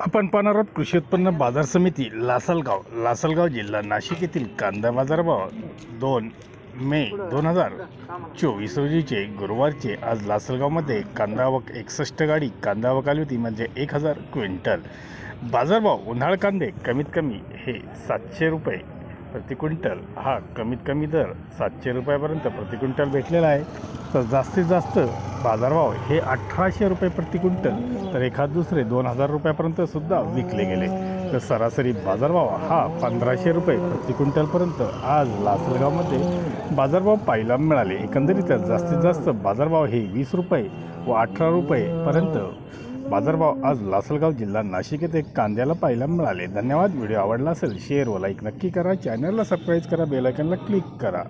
आपण पाहणार आहोत कृषी उत्पन्न बाजार समिती लासलगाव जिल्हा नाशिक येथील कांदा बाजारभाव 2 मे 2024 रोजीचे गुरुवारचे आज लासलगावमध्ये कांदा आवक 61 गाडी कांदा आवक आली होती, म्हणजे 1000 क्विंटल. बाजारभाव उन्हाळ कांदे कमीत कमी हे 700 रुपये प्रति क्विंटल, हा कमीत कमी दर 700 रुपयापर्यंत प्रति क्विंटल भेटलेला आहे. तर जास्तीत जास्त बाजारभाव हे 1800 रुपये प्रति क्विंटल, तर एखाद दुसरे 2000 रुपयापर्यंत सुद्धा विकले गेले. तर सरासरी बाजारभाव हा 1500 रुपये प्रति क्विंटलपर्यंत आज लासलगावमध्ये बाजारभाव पाहायला मिळाले. एकंदरीत जास्तीत जास्त बाजारभाव हे 20 रुपये व 18 रुपयेपर्यंत बाजारभाव आज लासलगाव जिल्हा नाशिक येथे कांद्याला पाहायला मिळाले. धन्यवाद. व्हिडिओ आवडला असेल शेअर व लाईक नक्की करा. चॅनलला सबस्क्राईब करा, बेल आयकॉनला क्लिक करा.